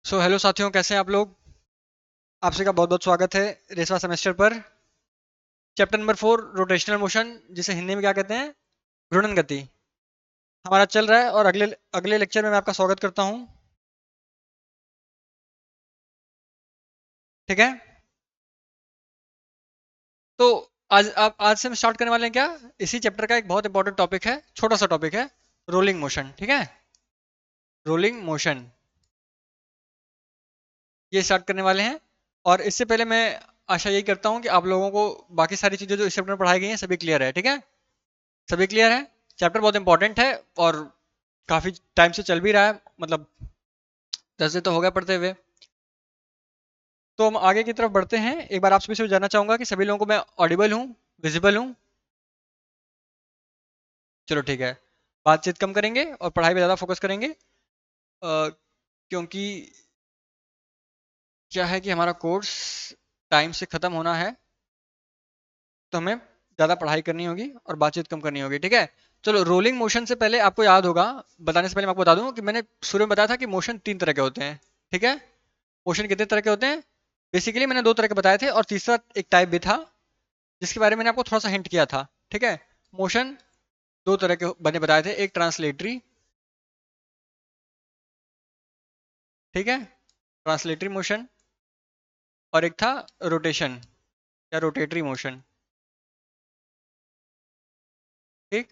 Hello साथियों, कैसे हैं आप लोग। आप सभी का बहुत बहुत स्वागत है रेसवा सेमेस्टर पर। चैप्टर नंबर 4 रोटेशनल मोशन, जिसे हिंदी में क्या कहते हैं, घूर्णन गति, हमारा चल रहा है। और अगले अगले लेक्चर में मैं आपका स्वागत करता हूं। ठीक है। तो आज से हम स्टार्ट करने वाले हैं क्या, इसी चैप्टर का एक बहुत इंपॉर्टेंट टॉपिक है, छोटा सा टॉपिक है, रोलिंग मोशन। ठीक है, रोलिंग मोशन ये स्टार्ट करने वाले हैं। और इससे पहले मैं आशा यही करता हूं कि आप लोगों को बाकी सारी चीजें जो इस चैप्टर में पढ़ाई गई हैं सभी क्लियर है। ठीक है, सभी क्लियर है। चैप्टर बहुत इंपॉर्टेंट है और काफी टाइम से चल भी रहा है, मतलब 10 दिन तो हो गया पढ़ते हुए। तो हम आगे की तरफ बढ़ते हैं। एक बार आप सभी से जानना चाहूंगा कि सभी लोगों को मैं ऑडिबल हूँ, विजिबल हूँ। चलो ठीक है, बातचीत कम करेंगे और पढ़ाई पे ज़्यादा फोकस करेंगे। क्योंकि क्या है कि हमारा कोर्स टाइम से ख़त्म होना है, तो हमें ज़्यादा पढ़ाई करनी होगी और बातचीत कम करनी होगी। ठीक है। चलो, रोलिंग मोशन से पहले आपको याद होगा, बताने से पहले मैं आपको बता दूं कि मैंने शुरू में बताया था कि मोशन 3 तरह के होते हैं। ठीक है, मोशन कितने तरह के होते हैं, बेसिकली मैंने 2 तरह के बताए थे और तीसरा एक टाइप भी था जिसके बारे में मैंने आपको थोड़ा सा हिंट किया था। ठीक है, मोशन 2 तरह के बने बताए थे, एक ट्रांसलेटरी, ठीक है, ट्रांसलेटरी मोशन, और एक था रोटेशन या रोटेटरी मोशन। ठीक।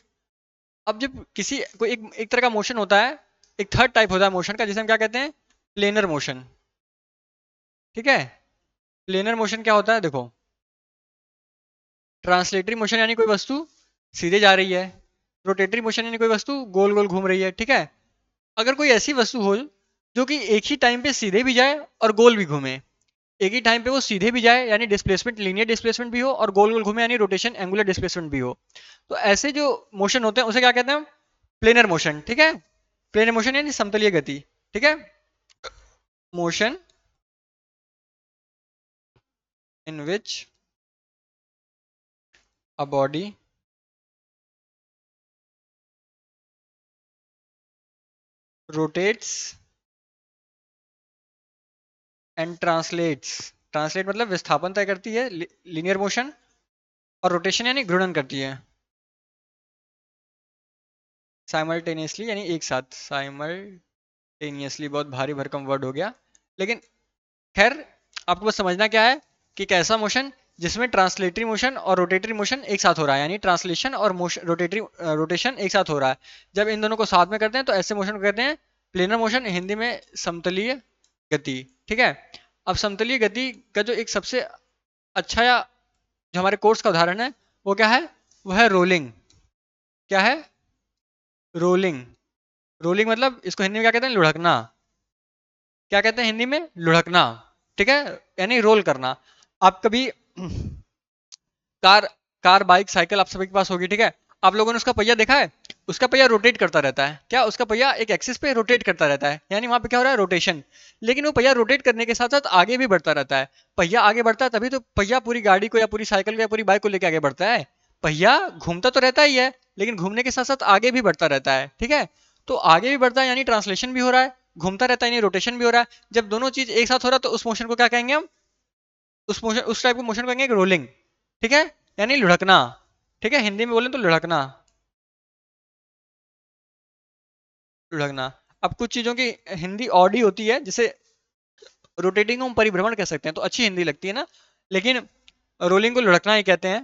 अब जब किसी कोई एक तरह का मोशन होता है, एक थर्ड टाइप होता है मोशन का, जिसे हम क्या कहते हैं, प्लेनर मोशन। ठीक है, प्लेनर मोशन क्या होता है, देखो, ट्रांसलेटरी मोशन यानी कोई वस्तु सीधे जा रही है, रोटेटरी मोशन यानी कोई वस्तु गोल गोल घूम रही है। ठीक है, अगर कोई ऐसी वस्तु हो जो कि एक ही टाइम पे सीधे भी जाए और गोल भी घूमे, एक ही टाइम पे वो सीधे भी जाए यानी डिस्प्लेसमेंट लीनियर डिस्प्लेसमेंट भी हो, और गोल गोल घूमे यानी रोटेशन एंगुलर डिस्प्लेसमेंट भी हो, तो ऐसे जो मोशन होते हैं उसे क्या कहते हैं, प्लेनर मोशन। ठीक है, प्लेनर मोशन यानी समतलीय गति। ठीक है, motion in which a body rotates and translates, translate मतलब विस्थापन तय करती है, लीनियर मोशन, और रोटेशन यानी घूर्णन करती है साइमल्टेनियसली, यानी एक साथ, साइमल्टेनियसली बहुत भारी भरकम वर्ड हो गया, लेकिन खैर, आपको बस समझना क्या है कि एक ऐसा मोशन जिसमें ट्रांसलेटरी मोशन और रोटेटरी मोशन एक साथ हो रहा है, यानी ट्रांसलेशन और मोशन रोटेटरी रोटेशन एक साथ हो रहा है। जब इन दोनों को साथ में करते हैं तो ऐसे मोशन को कहते हैं प्लेनर मोशन, हिंदी में समतलीय गति। ठीक है, अब समतलीय गति का जो एक सबसे अच्छा या जो हमारे कोर्स का उदाहरण है वो क्या है, वो है रोलिंग। क्या है, रोलिंग। रोलिंग मतलब इसको हिंदी में क्या कहते हैं, लुढ़कना। क्या कहते हैं हिंदी में, लुढ़कना। ठीक है, यानी रोल करना। आप कभी कार कार बाइक साइकिल आप सभी के पास होगी। ठीक है, आप लोगों ने उसका पहिया देखा है, उसका पहिया रोटेट करता रहता है। क्या, उसका पहिया एक एक्सिस पे रोटेट करता रहता है, यानी वहां पे क्या हो रहा है, रोटेशन। लेकिन वो पहिया रोटेट करने के साथ साथ आगे भी बढ़ता रहता है। पहिया आगे बढ़ता है तभी तो पहिया पूरी गाड़ी को या पूरी साइकिल को या पूरी बाइक को लेकर आगे बढ़ता है। पहिया घूमता तो रहता ही है, लेकिन घूमने के साथ साथ आगे भी बढ़ता रहता है। ठीक है, तो आगे भी बढ़ता है यानी ट्रांसलेशन भी हो रहा है, घूमता रहता है यानी रोटेशन भी हो रहा है। जब दोनों चीज एक साथ हो रहा है तो उस मोशन को क्या कहेंगे हम, उस टाइप के मोशन को कहेंगे रोलिंग। ठीक है, यानी लुढ़कना। ठीक है, हिंदी में बोले तो लुढ़कना, लुढ़कना। अब कुछ चीजों की हिंदी ऑडी होती है, जिसे रोटेटिंग हम परिभ्रमण कह सकते हैं, तो अच्छी हिंदी लगती है ना, लेकिन रोलिंग को लुढ़कना ही कहते हैं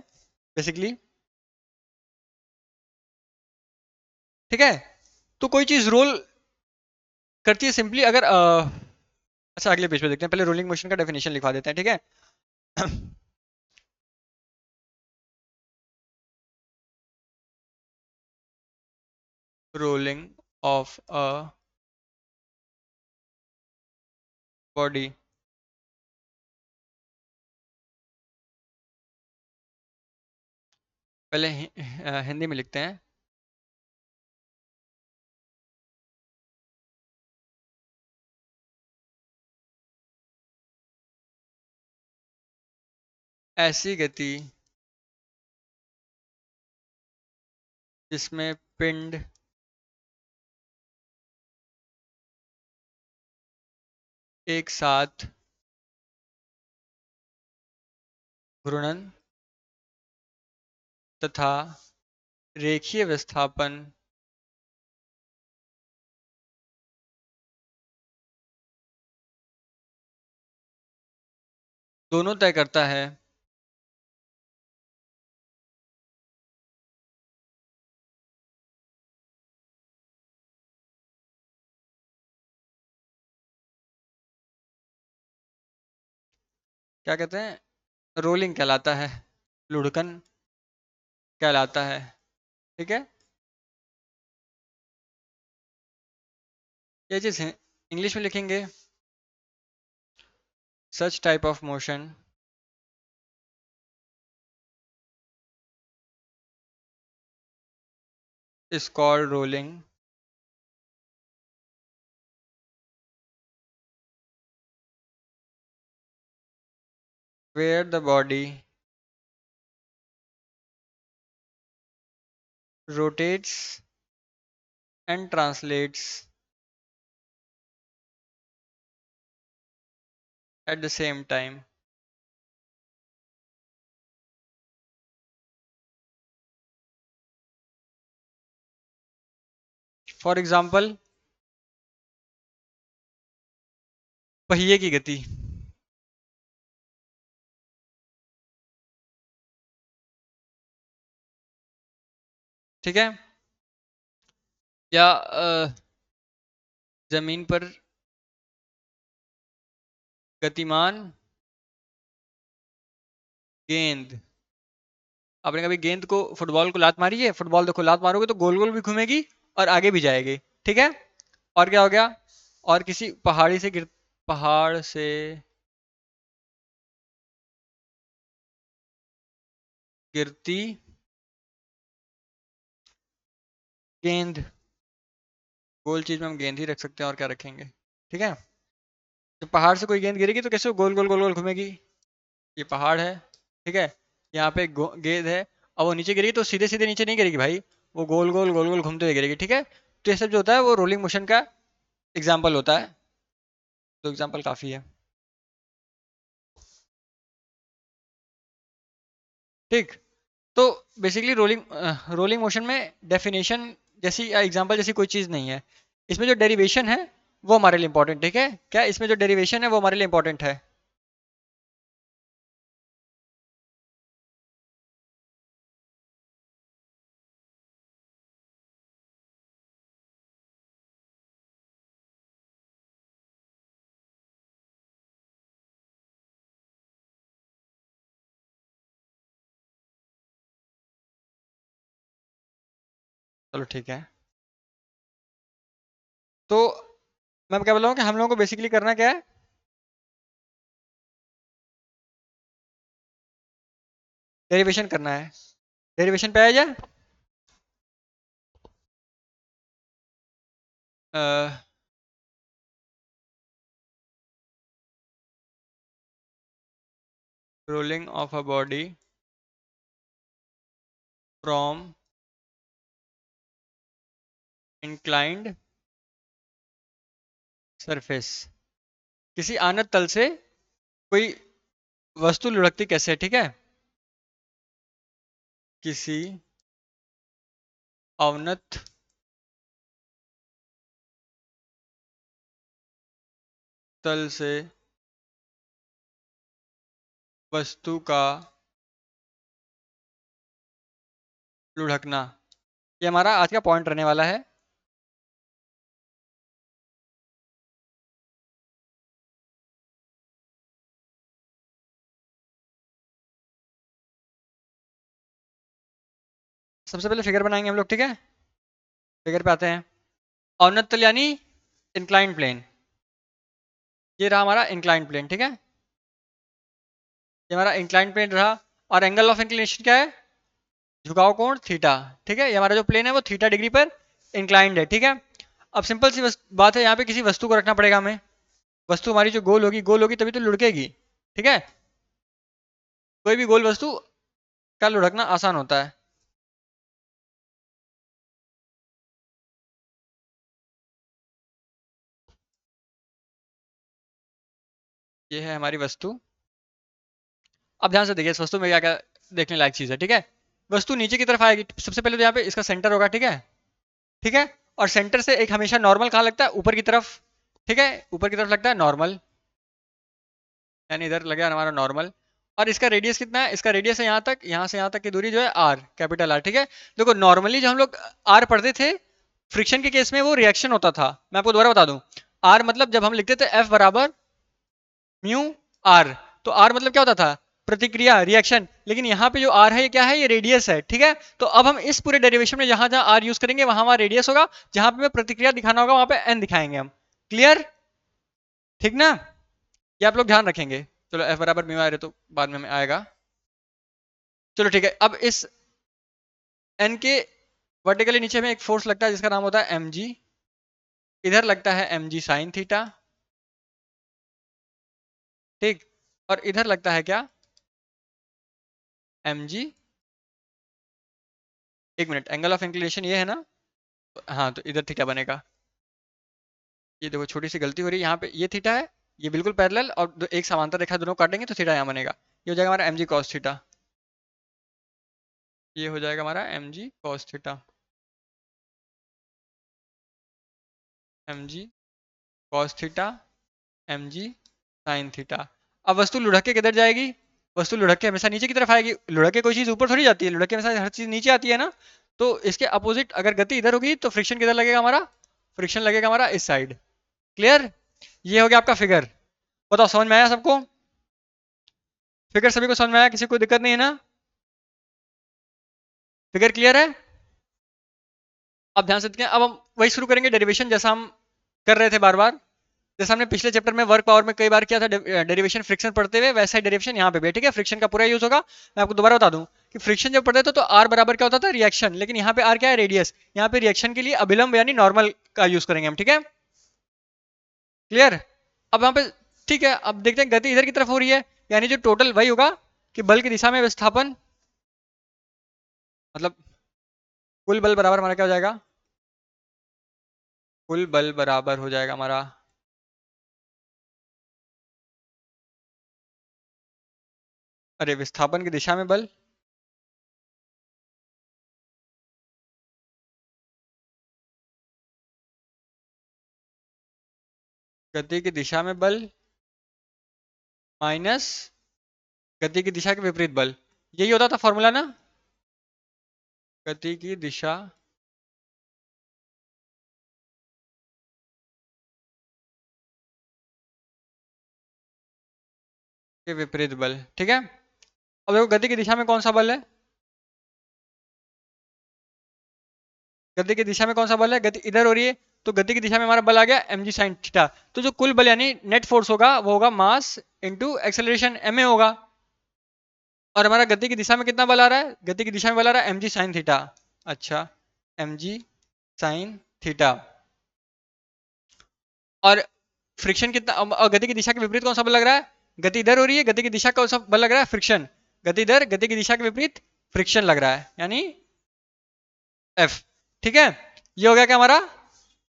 बेसिकली। ठीक है, तो कोई चीज रोल करती है सिंपली अगर अच्छा, अगले पेज पे देखते हैं, पहले रोलिंग मोशन का डेफिनेशन लिखवा देते हैं। ठीक है, रोलिंग ऑफ अ बॉडी, पहले हिंदी में लिखते हैं। ऐसी गति जिसमें पिंड एक साथ घूर्णन तथा रेखीय विस्थापन दोनों तय करता है क्या कहते हैं, रोलिंग कहलाता है, लुढ़कन कहलाता है। ठीक है, ये चीज़ इंग्लिश में लिखेंगे, such type of motion is called rolling where the body rotates and translates at the same time. For example, पहिए की गति। ठीक है, या जमीन पर गतिमान गेंद। आपने कभी गेंद को, फुटबॉल को लात मारी है? फुटबॉल देखो, लात मारोगे तो गोल गोल भी घूमेगी और आगे भी जाएगी। ठीक है, और क्या हो गया, और किसी पहाड़ से गिरती गेंद। गोल चीज में हम गेंद ही रख सकते हैं, और क्या रखेंगे। ठीक है, जब पहाड़ से कोई गेंद गिरेगी तो कैसे वो गोल गोल गोल गोल घूमेगी। ये पहाड़ है, ठीक है, यहाँ पे गेंद है, और वो नीचे गिरेगी तो सीधे सीधे नीचे नहीं गिरेगी भाई, वो गोल गोल घूमते हुए गिरेगी। ठीक है, तो ये सब जो होता है वो रोलिंग मोशन का एग्जाम्पल होता है। तो एग्जाम्पल काफी है। ठीक, तो बेसिकली रोलिंग मोशन में डेफिनेशन जैसी या एग्जाम्पल जैसी कोई चीज़ नहीं है। इसमें जो डेरिवेशन है वो हमारे लिए इंपॉर्टेंट। ठीक है, क्या इसमें जो डेरिवेशन है वो हमारे लिए इंपॉर्टेंट है। चलो ठीक है, तो मैं क्या बोल रहा हूँ कि हम लोगों को बेसिकली करना क्या है, डेरिवेशन करना है। डेरिवेशन पे आया जाए, rolling of a body from inclined surface. किसी आनत तल से कोई वस्तु लुढ़कती कैसे है। ठीक है, किसी अवनत तल से वस्तु का लुढ़कना, ये हमारा आज का पॉइंट रहने वाला है। सबसे पहले फिगर बनाएंगे हम लोग। ठीक है, फिगर पे आते हैं। अवनत तल यानी इंक्लाइंड प्लेन, ये रहा हमारा इंक्लाइंड प्लेन। ठीक है, ये हमारा इंक्लाइंड प्लेन रहा, और एंगल ऑफ इंक्लिनेशन क्या है, झुकाव कोण थीटा। ठीक है, ये हमारा जो प्लेन है वो थीटा डिग्री पर इंक्लाइंड है। ठीक है, अब सिंपल सी बात है, यहाँ पे किसी वस्तु को रखना पड़ेगा हमें। वस्तु हमारी जो गोल होगी तभी तो लुढ़केगी। ठीक है, कोई भी गोल वस्तु का लुढ़कना आसान होता है। ये है हमारी वस्तु। अब ध्यान से देखिए इस वस्तु में क्या क्या देखने लायक चीज है, ठीक है। वस्तु नीचे की तरफ आएगी, सबसे पहले तो यहाँ पे इसका सेंटर होगा, ठीक है। ठीक है। और सेंटर से एक हमेशा नॉर्मल कहाँ लगता है, ऊपर की तरफ। ठीक है, ऊपर की तरफ लगता है नॉर्मल, यानी इधर लगेगा हमारा नॉर्मल। और इसका रेडियस कितना है, इसका रेडियस है यहाँ तक, यहाँ से यहाँ तक की दूरी जो है आर, कैपिटल आर, ठीक है। देखो नॉर्मली जो हम लोग आर पढ़ते थे फ्रिक्शन के केस में वो रिएक्शन होता था। मैं आपको दोबारा बता दूं, आर मतलब जब हम लिखते थे एफ बराबर म्यू आर, तो आर मतलब क्या होता था, प्रतिक्रिया, रिएक्शन। लेकिन यहाँ पे जो आर है ये क्या है, ये रेडियस है, ठीक है। तो अब हम इस पूरे डेरिवेशन में जहां जहां आर यूज करेंगे वहां वहां रेडियस होगा, जहां पे हमें प्रतिक्रिया दिखाना होगा वहां पे एन दिखाएंगे हम। क्लियर, ठीक ना। ये आप लोग ध्यान रखेंगे। चलो एफ बराबर म्यू आर है तो बाद में हमें आएगा। चलो ठीक है, अब इस एन के वर्टिकली नीचे में एक फोर्स लगता है जिसका नाम होता है एम जी। इधर लगता है एम जी साइन थीटा, ठीक। और इधर लगता है क्या, एम जी, एक मिनट, एंगल ऑफ इंक्लिनेशन ये है ना, हाँ तो इधर थीटा बनेगा। ये देखो छोटी सी गलती हो रही है, यहाँ पे ये थीटा है, ये बिल्कुल पैरेलल, और एक समांतर रेखा दोनों काटेंगे तो थीटा यहाँ बनेगा। ये हो जाएगा हमारा एम जी कॉस थीटा, ये हो जाएगा हमारा एम जी कॉस थीटा, एम जी कॉस थीटा, एम जी साइन थीटा। अब वस्तु लुढ़क के किधर जाएगी, वस्तु लुढ़क के हमेशा नीचे की तरफ आएगी। लुढ़क के कोई चीज ऊपर थोड़ी जाती है, लुढ़क के हमेशा हर चीज नीचे आती है ना। तो इसके अपोजिट अगर गति इधर होगी तो फ्रिक्शन किधर लगेगा हमारा, फ्रिक्शन लगेगा हमारा इस साइड। क्लियर, ये हो गया आपका फिगर। बताओ समझ में आया सबको, फिगर सभी को समझ में आया, किसी को दिक्कत नहीं है ना, फिगर क्लियर है। अब ध्यान से देखिए, अब हम वही शुरू करेंगे डेरिवेशन जैसा हम कर रहे थे बार बार, जैसा हमने पिछले चैप्टर में वर्क पावर में कई बार किया था डेरिवेशन फ्रिक्शन पढ़ते हुए, वैसा ही डेरिवेशन यहाँ पे भी है, ठीक है। फ्रिक्शन का पूरा यूज होगा। मैं आपको दोबारा बता दूं कि फ्रिक्शन जब पढ़ते थे तो आर बराबर क्या होता था, रिएक्शन, लेकिन यहाँ पे आर क्या है, रेडियस। यहाँ पे रिएक्शन के लिए अभिलंब यानी नॉर्मल का यूज करेंगे हम, ठीक है। क्लियर, अब यहाँ पे ठीक है, अब देखते हैं गति इधर की तरफ हो रही है, यानी जो टोटल वही होगा कि बल की दिशा में विस्थापन, मतलब कुल बल बराबर हमारा क्या हो जाएगा, कुल बल बराबर हो जाएगा हमारा, अरे विस्थापन की दिशा में बल, गति की दिशा में बल माइनस गति की दिशा के विपरीत बल, यही होता था फॉर्मूला ना। गति की दिशा के विपरीत बल, ठीक है। अब देखो गति की दिशा में कौन सा बल है, गति की दिशा में कौन सा बल है, गति इधर हो रही है, तो गति की दिशा में हमारा बल आ गया एम जी साइन थीटा। तो जो कुल बल यानी नेट फोर्स होगा वो होगा mass into acceleration m a होगा। और हमारा गति की दिशा में कितना बल आ रहा है, गति की दिशा में बल आ रहा है एम जी साइन थीटा। अच्छा, एम जी साइन थीटा। और फ्रिक्शन कितना, और गति की दिशा के विपरीत कौन सा बल लग रहा है, गति इधर हो रही है, गति की दिशा कौन सा बल लग रहा है, फ्रिक्शन। गति इधर, गति की दिशा के विपरीत फ्रिक्शन लग रहा है, यानी एफ, ठीक है। ये हो गया क्या हमारा,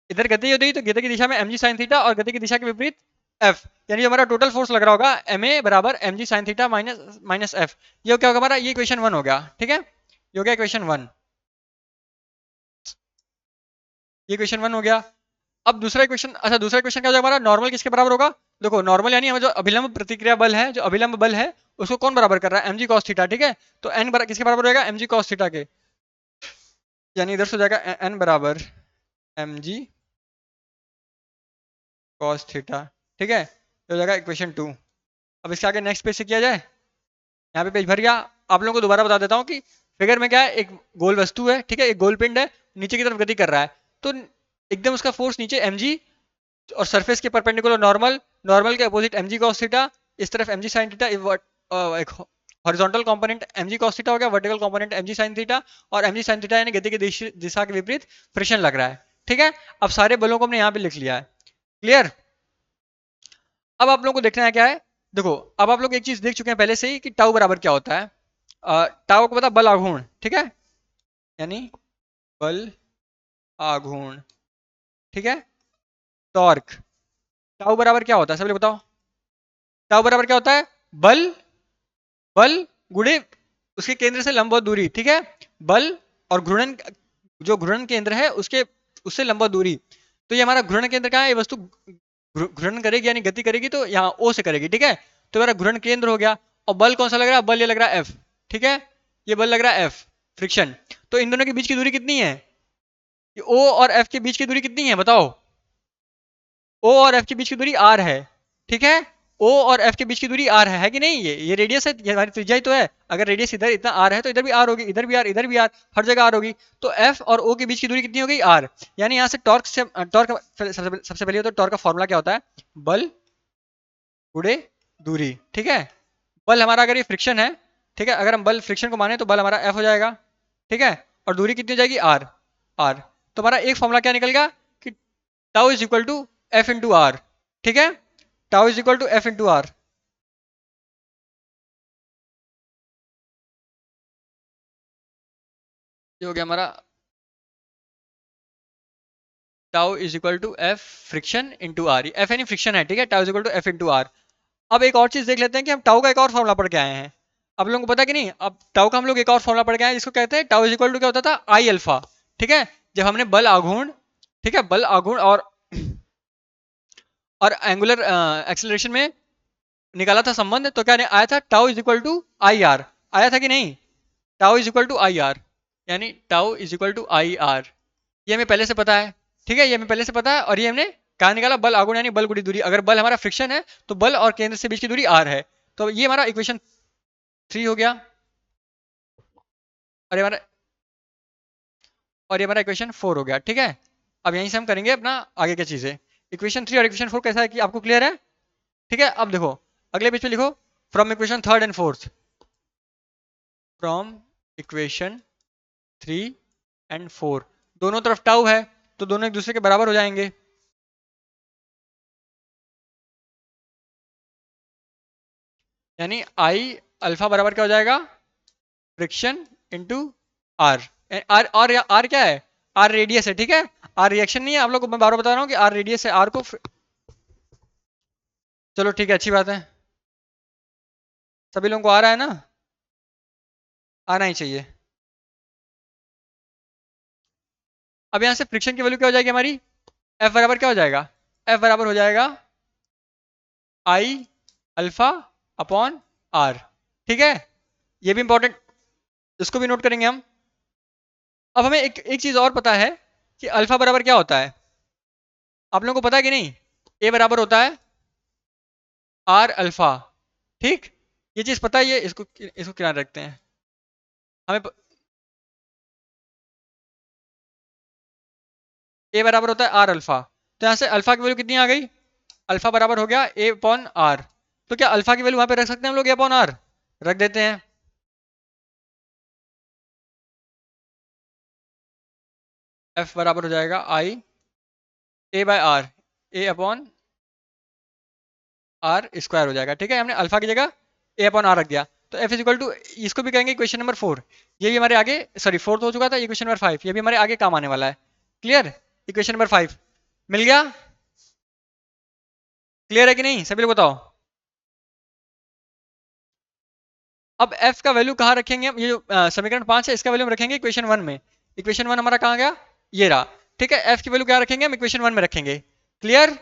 इधर गति होती तो गति की दिशा में एम जी साइन थीटा और गति की दिशा के विपरीत एफ, यानी जो हमारा टोटल फोर्स लग रहा होगा एम ए बराबर M G sine theta minus minus f. ये क्या होगा हमारा, ये इक्वेशन 1 हो गया, ठीक है। ये हो गया इक्वेशन 1, ये इक्वेशन 1 हो गया। अब दूसरा इक्वेशन, अच्छा दूसरा इक्वेशन क्या हो जाएगा हमारा, नॉर्मल किसके बराबर होगा, देखो नॉर्मल यानी हमें जो अभिलंब प्रतिक्रिया बल है, जो अभिलंब बल है उसको कौन बराबर कर रहा है, एम जी कॉस थीटा, ठीक है। तो एन किसके बराबर हो जाएगा, एम जी कॉस थीटा के, यानी इधर से हो जाएगा एन बराबर एम जी कॉस थीटा, ठीक है। ये हो जाएगा इक्वेशन 2। अब इसके आगे नेक्स्ट पेज से किया जाए, यहाँ पे पेज भर गया। आप लोगों को दोबारा बता देता हूँ कि फिगर में क्या है, एक गोल वस्तु है, ठीक है, एक गोल पिंड है, नीचे की तरफ गति कर रहा है। तो एकदम उसका फोर्स नीचे mg, और सरफेस के परपेंडिकुलर नॉर्मल, नॉर्मल के अपोजिट mg cos थीटा, इस तरफ mg sin थीटा, एक horizontal component mg cos theta हो गया, vertical component mg sin theta, और mg sin थीटा यानी गति की दिशा के विपरीत फ्रिक्शन लग रहा है, ठीक है। अब सारे बलों को हमने यहाँ पे लिख लिया है। क्लियर, अब आप लोगों को देखना है क्या है, देखो अब आप लोग एक चीज देख चुके हैं पहले से ही कि टाउ बराबर क्या होता है। टाउ को पता, बल आघूर्ण, ठीक है, यानी बल आघूर्ण, ठीक है। टॉर्क, टाउ बराबर क्या होता है सब लोग बताओ, टाउ बराबर क्या होता है, बल, बल गुणे उसके केंद्र से लंबवत दूरी, ठीक है, बल और घूर्णन, जो घूर्णन केंद्र है उसके उससे लंबवत दूरी। तो ये हमारा घूर्णन केंद्र कहाँ है, ये वस्तु घूर्णन करेगी यानी गति करेगी तो यहाँ ओ से करेगी, ठीक है। तो मेरा घूर्णन केंद्र हो गया। और बल कौन सा लग रहा है, बल ये लग रहा है एफ, ठीक है, ये बल लग रहा है एफ, फ्रिक्शन। तो इन दोनों के बीच की दूरी कितनी है, ओ और एफ के बीच की दूरी कितनी है बताओ, ओ और एफ के बीच की दूरी आर है, ठीक है, ओ और एफ के बीच की दूरी आर है कि नहीं, ये रेडियस है, ये हमारी त्रिज्या ही तो है। अगर रेडियस इधर इतना आर है तो इधर भी आर होगी, इधर भी आर, इधर भी आर, हर जगह आर होगी। तो एफ और ओ के बीच की दूरी कितनी हो गई, आर। यानी यहाँ से टॉर्क से टॉर्क सबसे पहले तो टॉर्क का फॉर्मूला क्या होता है, बल गुणे दूरी, ठीक है। बल हमारा अगर ये फ्रिक्शन है, ठीक है, अगर हम बल फ्रिक्शन को माने तो बल हमारा एफ हो जाएगा, ठीक है, और दूरी कितनी हो जाएगी, आर, आर। तो हमारा एक फॉर्मूला क्या निकल गया कि tau is equal to f into r, ठीक है, tau is equal to f into r. ये हो गया हमारा tau is equal to f friction into r, f यानी फ्रिक्शन है, ठीक है, tau is equal to f into r. अब एक और चीज देख लेते हैं कि हम टाउ का एक और फॉर्मूला पढ़ के आए हैं, आप लोगों को पता कि नहीं। अब टाउ का हम लोग एक और फॉर्मूला पढ़ के आए हैं जिसको कहते हैं टाउ इज इक्वल टू क्या होता था, आई अल्फा, ठीक है। जब हमने बल आघूर्ण, ठीक है, बल आघूर्ण और एंगुलर एक्सेलरेशन में निकाला था संबंध, तो क्या आया था, tau is equal to I R, आया था कि नहीं, tau is equal to I R, यानी tau is equal to I R. ये हमें पहले से पता है, ठीक है, ये हमें पहले से पता है। और ये हमने कहा निकाला, बल आघूर्ण यानी बल गुणी दूरी। अगर बल हमारा फ्रिक्शन है तो बल और केंद्र से बीच की दूरी आर है। तो ये हमारा इक्वेशन 3 हो गया, और ये हमारा इक्वेशन 4 हो गया, ठीक है। अब यहीं से हम करेंगे अपना आगे की चीजें। इक्वेशन 3 और इक्वेशन 4 कैसा है कि आपको क्लियर है, ठीक है। अब देखो अगले पेज पे लिखो, from equation third and fourth, from equation 3 and 4, दोनों तरफ टाउ है तो दोनों एक दूसरे के बराबर हो जाएंगे। यानी आई अल्फा बराबर क्या हो जाएगा, फ्रिक्शन इंटू आर। आर क्या है, आर रेडियस है, ठीक है, आर रिएक्शन नहीं है, आप लोग को मैं बार बार बता रहा हूँ कि आर रेडियस है, आर को चलो ठीक है, अच्छी बात है, सभी लोगों को आ रहा है ना, आना ही चाहिए। अब यहां से फ्रिक्शन की वैल्यू क्या हो जाएगी हमारी, एफ बराबर क्या हो जाएगा, एफ बराबर हो जाएगा आई अल्फा अपॉन आर, ठीक है। ये भी इंपॉर्टेंट, इसको भी नोट करेंगे हम। अब हमें एक चीज और पता है कि अल्फा बराबर क्या होता है, आप लोगों को पता है कि नहीं, ए बराबर होता है आर अल्फा, ठीक, ये चीज पता है, ये इसको किनारे रखते हैं। हमें ए बराबर होता है आर अल्फा, तो यहां से अल्फा की वैल्यू कितनी आ गई, अल्फा बराबर हो गया ए अपॉन आर। तो क्या अल्फा की वैल्यू वहां पे रख सकते हैं हम लोग, ए अपॉन आर रख देते हैं। एफ बराबर हो जाएगा I A by R, A upon are square हो जाएगा, ठीक है, हमने अल्फा की जगह ए अपॉन आर रख दिया। तो एफ इज इक्वल टू, इसको भी कहेंगे क्वेश्चन नंबर 4, ये भी हमारे आगे, सॉरी फोर्थ हो चुका था, ये क्वेश्चन नंबर 5, ये भी हमारे आगे काम आने वाला है। क्लियर, इक्वेशन नंबर 5 मिल गया, क्लियर है कि नहीं, सभी लोग बताओ। अब एफ का वैल्यू कहाँ रखेंगे हम, ये जो समीकरण 5 है इसका वैल्यू हम रखेंगे इक्वेशन 1 में। इक्वेशन 1 हमारा कहाँ गया, ये रहा, ठीक है। एफ की वैल्यू क्या रखेंगे हम, इक्वेशन 1 में रखेंगे। क्लियर,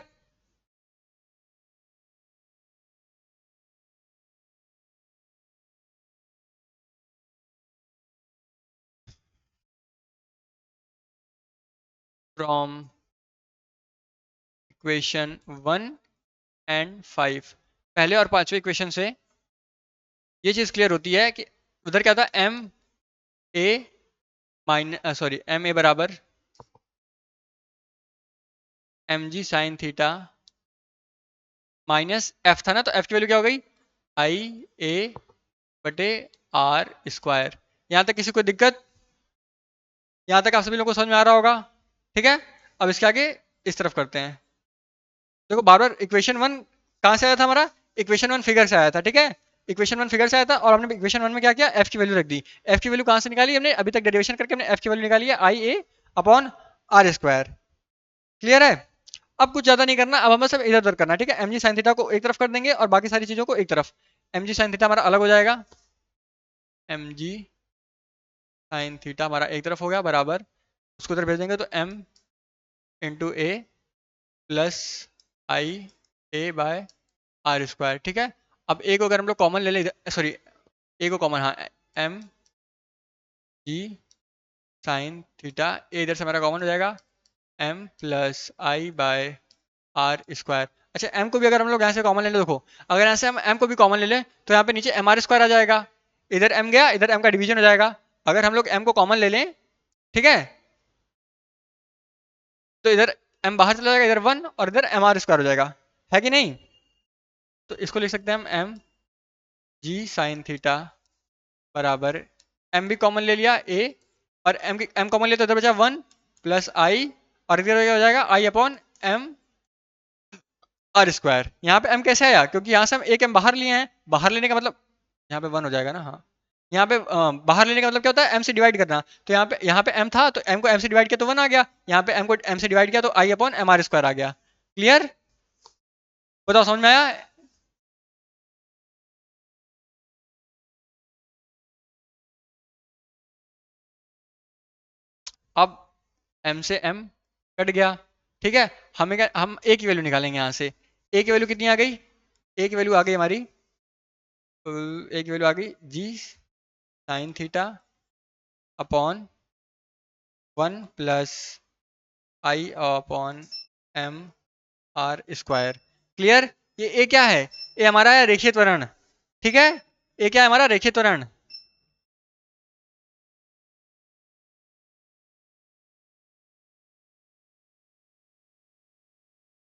फ्रॉम इक्वेशन 1 एंड 5, पहले और पांचवें इक्वेशन से ये चीज क्लियर होती है कि उधर क्या था, M A minus, sorry M ए बराबर M G sine theta minus F था ना, तो एफ की वैल्यू क्या हो गई, आई ए बटे आर स्क्वायर। यहां तक किसी को दिक्कत, यहां तक आप सभी लोगों को समझ में आ रहा होगा, ठीक है। अब इसके आगे इस तरफ करते हैं। देखो बार बार इक्वेशन 1 कहाँ से आया था हमारा, इक्वेशन 1 फिगर से आया था, ठीक है, इक्वेशन 1 फिगर से आया था, और हमने इक्वेशन 1 में क्या किया, एफ की वैल्यू रख दी। एफ की वैल्यू कहाँ से निकाली हमने, अभी तक डेरिवेशन करके हमने एफ की वैल्यू निकाली है आई ए अपॉन आर स्क्वायर। क्लियर है। अब कुछ ज्यादा नहीं करना, अब हमें सब इधर उधर करना है, ठीक है। mg sin थीटा को एक तरफ कर देंगे और बाकी सारी चीजों को एक तरफ। mg sin थीटा हमारा अलग हो जाएगा, mg sin थीटा हमारा एक तरफ हो गया बराबर, उसको उधर भेज देंगे तो m into a plus I A by are square, ठीक है। अब ए को अगर हम लोग कॉमन ले लें, सॉरी ए को कॉमन, हाँ, m ji sine theta, a इधर से हमारा कॉमन हो जाएगा, m plus I by are square. अच्छा, एम को भी अगर हम लोग यहाँ से कॉमन ले लें, देखो अगर यहाँ से हम एम को भी कॉमन ले लें तो यहाँ पे नीचे एम आर स्क्वायर आ जाएगा, इधर एम गया, इधर एम का डिवीजन हो जाएगा। अगर हम लोग एम को कॉमन ले लें, ठीक है, तो इधर एम बाहर चला जाएगा, इधर वन, और इधर एम आर स्क्वायर हो जाएगा, है कि नहीं। तो इसको लिख सकते हैं हम एम जी साइन थीटा बराबर, एम भी कॉमन ले लिया ए, और एम कॉमन लिया तो इधर बचा वन प्लस आई, और इधर हो जाएगा आई अपॉन एम आर स्क्वायर। यहाँ पे एम कैसे आया, क्योंकि यहाँ से हम एक एम बाहर लिए हैं, बाहर लेने का मतलब यहाँ पे वन हो जाएगा ना, हाँ। यहाँ पे बाहर लेने का मतलब क्या होता है, एम से डिवाइड करना। तो यहाँ पे एम था तो एम को एम से डिवाइड किया तो वन आ गया, यहाँ पे एम को एम से डिवाइड किया तो आई अपॉन एम आर स्क्वायर आ गया। क्लियर, बताओ समझ में आया। अब m से m कट गया, ठीक है। हम a की वैल्यू निकालेंगे यहाँ से। a की वैल्यू कितनी आ गई, a की वैल्यू आ गई हमारी, a की वैल्यू आ गई g sine theta upon one plus I upon M R square. Clear, ये a क्या है, a हमारा है रेखीय त्वरण, ठीक है। a क्या है हमारा, रेखीय त्वरण।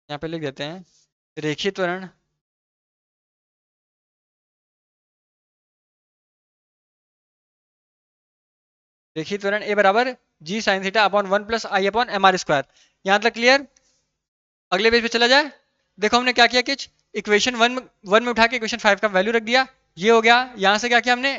यहाँ पे लिख देते हैं रेखीय त्वरण, रेखीय त्वरण a बराबर g sine theta upon one plus I upon M R square. यहाँ तक क्लियर। अगले पेज पे चला जाए, देखो हमने क्या किया, कुछ इक्वेशन वन में उठा के इक्वेशन 5 का वैल्यू रख दिया, ये हो गया। यहाँ से क्या किया हमने,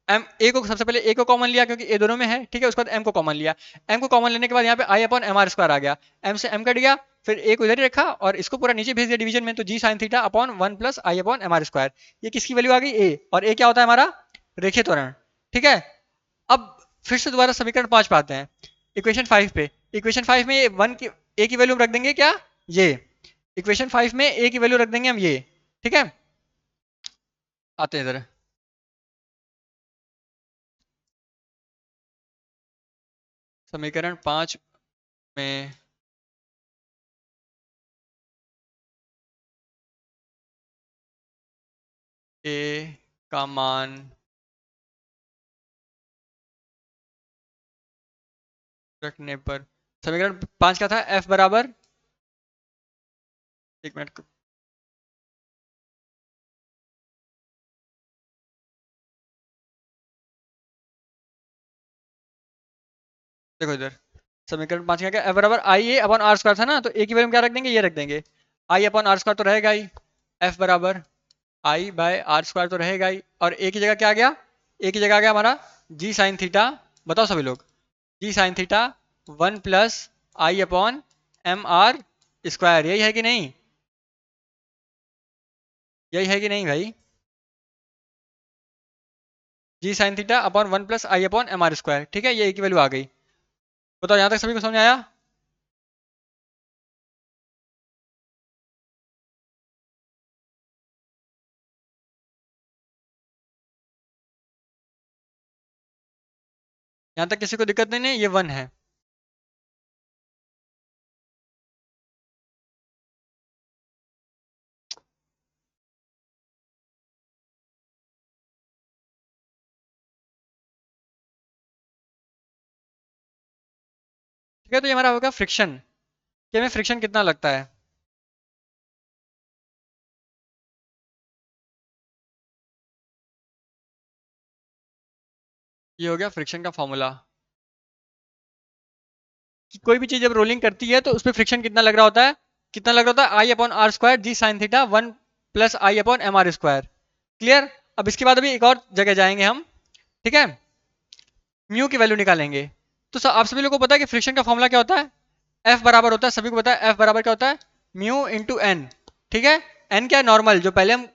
एम ए को सबसे पहले ए को कॉमन लिया क्योंकि ए दोनों में है, ठीक है। उसके बाद एम को कॉमन लिया, एम को कॉमन लेने के बाद यहाँ पे आई अपॉन एम आर स्क्वायर आ गया, एम से एम कट गया, फिर ए को इधर ही रखा और इसको पूरा नीचे भेज दिया डिवीजन में, तो G sine theta upon one plus I upon M R square. ये किसकी वैल्यू आ गई, ए, और ए क्या होता है हमारा, रेखीय त्वरण, ठीक है। अब फिर से दोबारा समीकरण 5 पे आते हैं, इक्वेशन 5 पे। इक्वेशन 5 में ये वन की ए की वैल्यू रख देंगे क्या, ये इक्वेशन 5 में ए की वैल्यू रख देंगे हम ये, ठीक है। आते हैं इधर, समीकरण 5 में ए का मान रखने पर, समीकरण 5 का था एफ बराबर, एक मिनट, देखो इधर समीकरण 5 का क्या, एफ बराबर आई ए अपॉन आर स्क्वायर था ना, तो ए की वैल्यू क्या रख देंगे, ये रख देंगे, आई अपॉन आर स्क्वायर तो रहेगा ही, एफ बराबर आई बाय आर स्क्वायर तो रहेगा ही, और ए की जगह क्या आ गया, ए की जगह आ गया हमारा जी साइन थीटा, बताओ सभी लोग, G sine theta one plus I upon M R square, यही है कि नहीं, यही है कि नहीं भाई, G sine theta upon one plus I upon M R square, ठीक है। ये ए की वैल्यू आ गई, बताओ यहाँ तक सभी को समझ आया। यहाँ तक किसी को दिक्कत नहीं है, ये वन है। ठीक है, तो ये हमारा होगा फ्रिक्शन, कि हमें फ्रिक्शन कितना लगता है। ये हो गया फ्रिक्शन का फॉर्मूला, कि कोई भी चीज जब रोलिंग करती है तो उस पर फ्रिक्शन कितना लग रहा होता है, कितना लग रहा होता है, I upon are square ji sine theta one plus I upon M R square. Clear, अब इसके बाद अभी एक और जगह जाएंगे हम, ठीक है, म्यू की वैल्यू निकालेंगे। तो आप सभी लोगों को पता है कि फ्रिक्शन का फॉर्मूला क्या होता है, एफ बराबर होता है, सभी को पता है एफ बराबर क्या होता है, म्यू इंटू एन। ठीक है, एन क्या है, नॉर्मल, जो पहले हम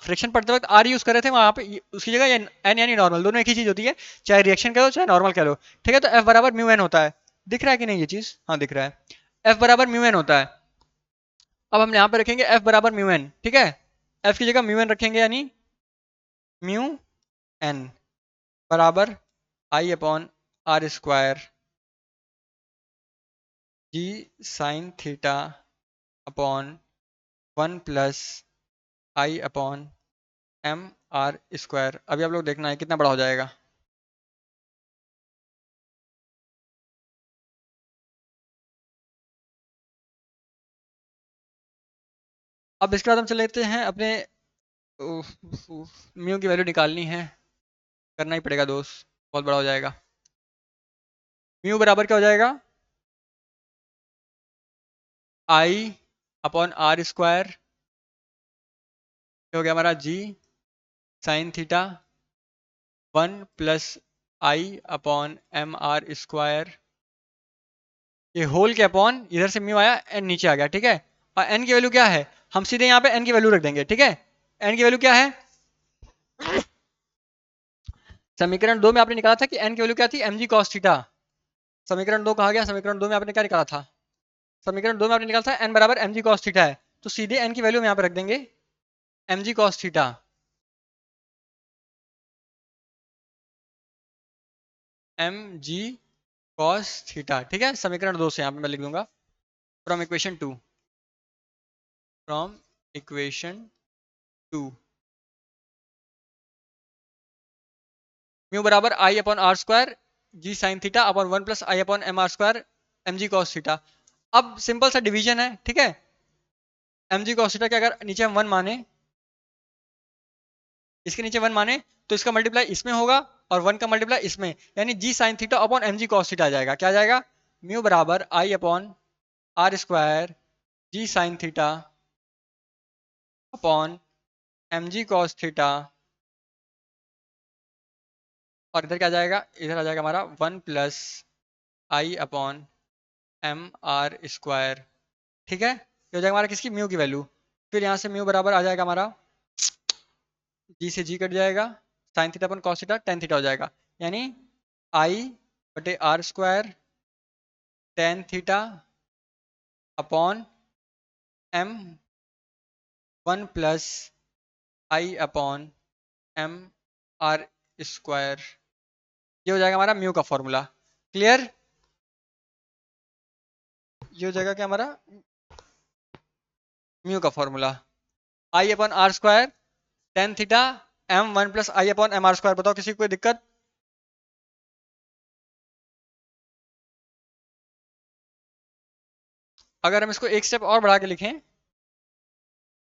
फ्रिक्शन पढ़ते वक्त आर यूज कर रहे थे वहां पे उसकी जगह एन यानी नॉर्मल, दोनों एक ही चीज होती है, चाहे रिएक्शन करो चाहे नॉर्मल करो। ठीक है, तो एफ बराबर म्यू एन होता है। दिख रहा है कि नहीं ये चीज, हाँ दिख रहा है, एफ बराबर म्यू एन होता है। अब हम यहाँ पे रखेंगे एफ बराबर म्यू एन, ठीक है, एफ की जगह म्यू एन रखेंगे, यानी म्यू एन बराबर I upon are square ji sine theta upon 1 + I upon M R square. अभी आप लोग देखना है कितना बड़ा हो जाएगा। अब इसके बाद हम चले लेते हैं अपने म्यू की वैल्यू निकालनी है, करना ही पड़ेगा दोस्त, बहुत बड़ा हो जाएगा। म्यू बराबर क्या हो जाएगा, आई अपॉन आर स्क्वायर, हो गया हमारा जी sine theta 1 + I upon M R square, ये होल के अपॉन इधर से म्यू आया एन नीचे आ गया। ठीक है, और एन की वैल्यू क्या है, हम सीधे यहाँ पे एन की वैल्यू रख देंगे। ठीक है, एन की वैल्यू क्या है, समीकरण 2 में आपने निकाला था कि एन की वैल्यू क्या थी, एम जी कॉस थीटा। समीकरण 2 कहा गया, समीकरण 2 में आपने क्या निकाला था, समीकरण 2 में आपने निकाला था एन बराबर एम जी कॉस थीटा है, तो सीधे एन की वैल्यू हम यहाँ पे रख देंगे एम जी कॉस थीटा, एम जी कॉस थीटा। ठीक है, समीकरण 2 से यहाँ पे मैं लिख दूंगा from equation 2, from equation 2 mu बराबर I upon are square ji sine theta upon 1 + I upon M R square M ji cos theta. अब सिंपल सा डिवीजन है। ठीक है, एम जी कॉस थीटा के अगर नीचे हम 1 माने, इसके नीचे 1 माने, तो इसका मल्टीप्लाई इसमें होगा और 1 का मल्टीप्लाई इसमें, यानी G sine theta upon M जी कॉस थीटा आ जाएगा। क्या आ जाएगा, म्यू बराबर I upon are square ji sine theta upon M ji cos theta, और इधर क्या आ जाएगा, इधर आ जाएगा हमारा 1 + I upon M R square. ठीक है, ये हो जाएगा हमारा किसकी, म्यू की वैल्यू। फिर यहाँ से म्यू बराबर आ जाएगा हमारा, जी से जी कट जाएगा, sine theta upon cos theta tan theta हो जाएगा, यानी आई बटे r square tan theta upon m 1 + I upon M R square. ये हो जाएगा हमारा म्यू का फॉर्मूला। क्लियर, ये हो जाएगा क्या हमारा म्यू का formula, I upon are square tan theta m 1 + I upon M R square. बताओ किसी को कोई दिक्कत, अगर हम इसको एक स्टेप और बढ़ा के लिखें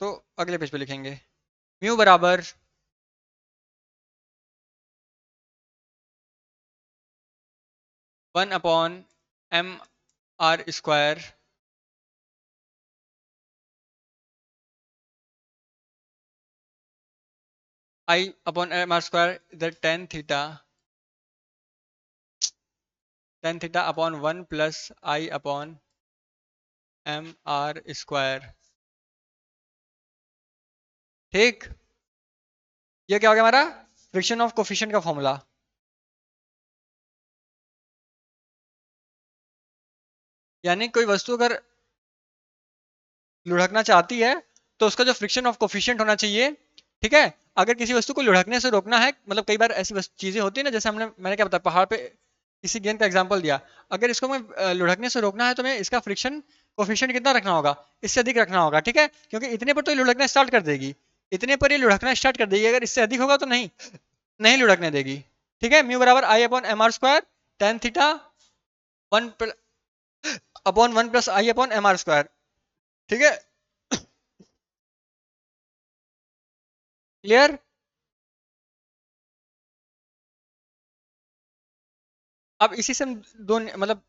तो अगले पेज पे लिखेंगे म्यू बराबर 1 अपॉन एम आर स्क्वायर आई अपॉन एम आर स्क्वायर, इधर ten theta upon 1 + I upon M R square. ठीक, ये क्या हो गया हमारा फ्रिक्शन ऑफ कोफिशिएंट का फॉर्मूला। यानी कोई वस्तु अगर लुढ़कना चाहती है तो उसका जो फ्रिक्शन ऑफ कोफिशिएंट होना चाहिए। ठीक है, अगर किसी वस्तु को लुढ़कने से रोकना है, मतलब कई बार ऐसी चीजें होती है ना, जैसे मैंने क्या बताया, पहाड़ पे किसी गेंद का एग्जांपल दिया, अगर इसको मैं लुढ़कने से रोकना है तो मैं इसका फ्रिक्शन कोफिशिएंट कितना रखना होगा, इससे अधिक रखना होगा। ठीक है, क्योंकि इतने पर तो ये लुढ़कना स्टार्ट कर देगी, इतने पर ये लुढ़कना स्टार्ट कर देगी, अगर इससे अधिक होगा तो नहीं नहीं लुढ़कने देगी। ठीक है, म्यू बराबर I upon M R square tan theta 1 + I upon M R square. ठीक है, क्लियर। अब इसी से हम दो मतलब